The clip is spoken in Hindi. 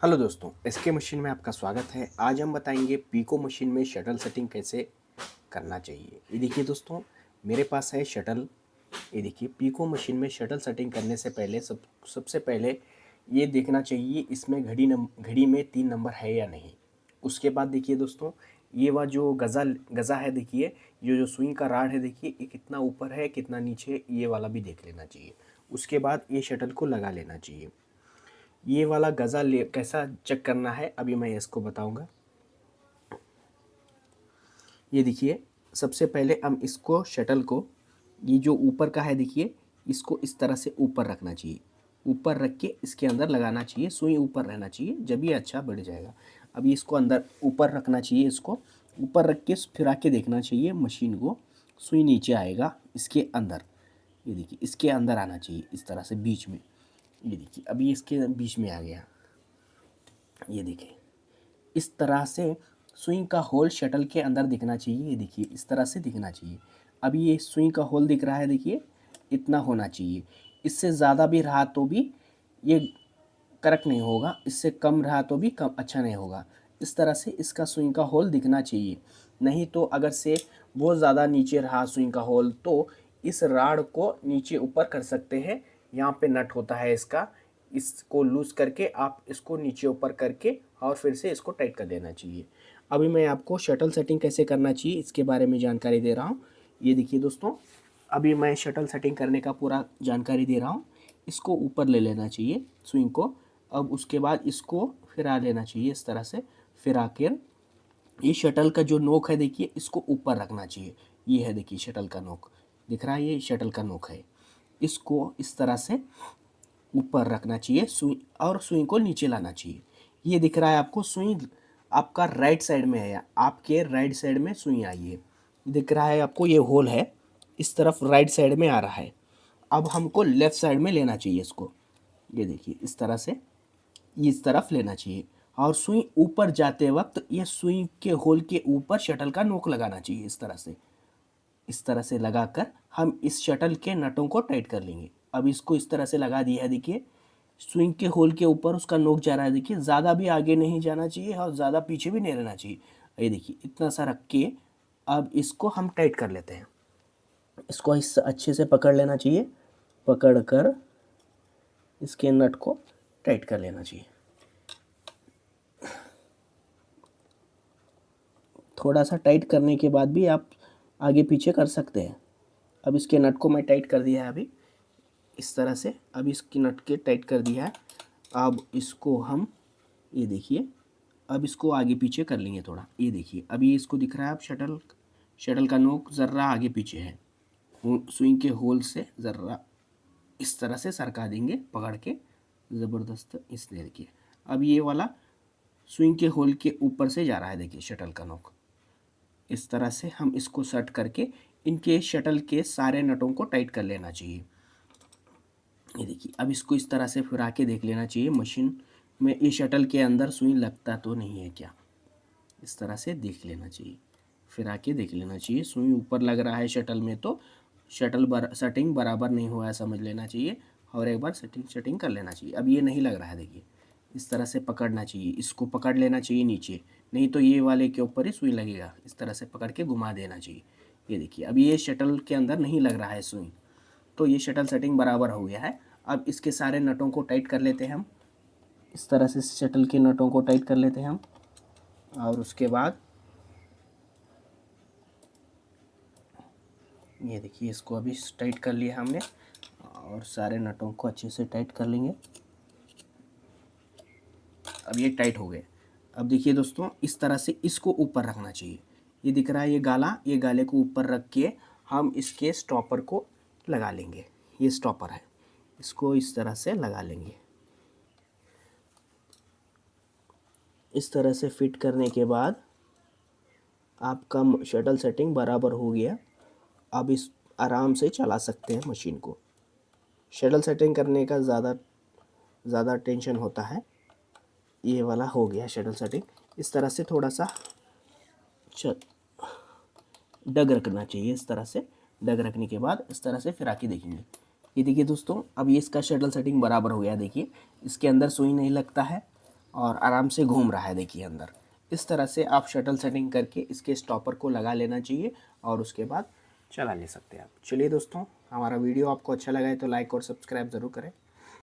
हेलो दोस्तों, एसके मशीन में आपका स्वागत है। आज हम बताएंगे पीको मशीन में शटल सेटिंग कैसे करना चाहिए। ये देखिए दोस्तों, मेरे पास है शटल। ये देखिए, पीको मशीन में शटल सेटिंग करने से पहले सबसे पहले ये देखना चाहिए इसमें घड़ी में 3 नंबर है या नहीं। उसके बाद देखिए दोस्तों, ये वह जो गज़ा है, देखिए ये जो सुई का राड है, देखिए ये कितना ऊपर है कितना नीचे, ये वाला भी देख लेना चाहिए। उसके बाद ये शटल को लगा लेना चाहिए। ये वाला गज़ा ले कैसा चेक करना है अभी मैं इसको बताऊंगा। ये देखिए, सबसे पहले हम इसको शटल को, ये जो ऊपर का है देखिए, इसको इस तरह से ऊपर रखना चाहिए। ऊपर रख के इसके अंदर लगाना चाहिए, सुई ऊपर रहना चाहिए, जब ये अच्छा बढ़ जाएगा। अभी इसको अंदर ऊपर रखना चाहिए, इसको ऊपर रख के फिरा के देखना चाहिए मशीन को। सुई नीचे आएगा इसके अंदर। ये देखिए, इसके अंदर आना चाहिए इस तरह से बीच में। ये देखिए, अभी इसके बीच में आ गया। ये देखिए, इस तरह से सुई का होल शटल के अंदर दिखना चाहिए। ये देखिए, इस तरह से दिखना चाहिए। अभी ये सुई का होल दिख रहा है, देखिए इतना होना चाहिए। इससे ज़्यादा भी रहा तो भी ये करेक्ट नहीं होगा, इससे कम रहा तो भी कम अच्छा नहीं होगा। इस तरह से इसका सुई का होल दिखना चाहिए। नहीं तो अगर से बहुत ज़्यादा नीचे रहा सुई का होल, तो इस राड को नीचे ऊपर कर सकते हैं। यहाँ पे नट होता है इसका, इसको लूज करके आप इसको नीचे ऊपर करके और फिर से इसको टाइट कर देना चाहिए। अभी मैं आपको शटल सेटिंग कैसे करना चाहिए इसके बारे में जानकारी दे रहा हूँ। ये देखिए दोस्तों, अभी मैं शटल सेटिंग करने का पूरा जानकारी दे रहा हूँ। इसको ऊपर ले लेना चाहिए स्विंग को। अब उसके बाद इसको फिरा लेना चाहिए इस तरह से। फिरा कर ये शटल का जो नोक है देखिए, इसको ऊपर रखना चाहिए। ये है देखिए शटल का नोक, दिख रहा है, ये शटल का नोक है। इसको इस तरह से ऊपर रखना चाहिए सुई, और सुई को नीचे लाना चाहिए। ये दिख रहा है आपको, सुई आपका राइट साइड में है, या आपके राइट साइड में सुई आई है। दिख रहा है आपको, ये होल है इस तरफ राइट साइड में आ रहा है। अब हमको लेफ़्ट साइड में लेना चाहिए इसको। ये देखिए, इस तरह से इस तरफ लेना चाहिए, और सुई ऊपर जाते वक्त ये सुई के होल के ऊपर शटल का नोक लगाना चाहिए इस तरह से। इस तरह से लगाकर हम इस शटल के नटों को टाइट कर लेंगे। अब इसको इस तरह से लगा दिया है, देखिए स्विंग के होल के ऊपर उसका नोक जा रहा है। देखिए, ज़्यादा भी आगे नहीं जाना चाहिए और ज़्यादा पीछे भी नहीं रहना चाहिए। ये देखिए, इतना सा रख के अब इसको हम टाइट कर लेते हैं। इसको इस अच्छे से पकड़ लेना चाहिए, पकड़ कर इसके नट को टाइट कर लेना चाहिए। थोड़ा सा टाइट करने के बाद भी आप आगे पीछे कर सकते हैं। अब इसके नट को मैं टाइट कर दिया है अभी इस तरह से। अब इसकी नट के टाइट कर दिया है। अब इसको हम, ये देखिए, अब इसको आगे पीछे कर लेंगे थोड़ा। ये देखिए, अभी इसको दिख रहा है, अब शटल का नोक ज़र्रा आगे पीछे है। सुई के होल से ज़र्रा इस तरह से सरका देंगे पकड़ के ज़बरदस्त। इसलिए देखिए, अब ये वाला सुई के होल के ऊपर से जा रहा है, देखिए शटल का नोक। इस तरह से हम इसको सेट करके इनके शटल के सारे नटों को टाइट कर लेना चाहिए। ये देखिए, अब इसको इस तरह से फिरा के देख लेना चाहिए मशीन में, ये शटल के अंदर सुई लगता तो नहीं है क्या। इस तरह से देख लेना चाहिए, फिरा के देख लेना चाहिए। सुई ऊपर लग रहा है शटल में तो सेटिंग बराबर नहीं हुआ है समझ लेना चाहिए, और एक बार सेटिंग कर लेना चाहिए। अब ये नहीं लग रहा है, देखिए इस तरह से पकड़ना चाहिए, इसको पकड़ लेना चाहिए नीचे, नहीं तो ये वाले के ऊपर ही सुई लगेगा। इस तरह से पकड़ के घुमा देना चाहिए। ये देखिए, अब ये शटल के अंदर नहीं लग रहा है सुई, तो ये शटल सेटिंग बराबर हो गया है। अब इसके सारे नटों को टाइट कर लेते हैं हम। इस तरह से शटल के नटों को टाइट कर लेते हैं हम, और उसके बाद ये देखिए, इसको अभी टाइट कर लिया हमने, और सारे नटों को अच्छे से टाइट कर लेंगे। अब ये टाइट हो गए। अब देखिए दोस्तों, इस तरह से इसको ऊपर रखना चाहिए। ये दिख रहा है ये गाला, ये गाले को ऊपर रख के हम इसके स्टॉपर को लगा लेंगे। ये स्टॉपर है, इसको इस तरह से लगा लेंगे। इस तरह से फिट करने के बाद आपका शटल सेटिंग बराबर हो गया। अब इस आराम से चला सकते हैं मशीन को। शटल सेटिंग करने का ज़्यादा टेंशन होता है। ये वाला हो गया शटल सेटिंग। इस तरह से थोड़ा सा डग रखना चाहिए। इस तरह से डग रखने के बाद इस तरह से फिरा के देखेंगे। ये देखिए दोस्तों, अब ये इसका शटल सेटिंग बराबर हो गया। देखिए, इसके अंदर सुई नहीं लगता है, और आराम से घूम रहा है, देखिए अंदर। इस तरह से आप शटल सेटिंग करके इसके स्टॉपर को लगा लेना चाहिए और उसके बाद चला ले सकते हैं आप। चलिए दोस्तों, हमारा वीडियो आपको अच्छा लगा है तो लाइक और सब्सक्राइब ज़रूर करें।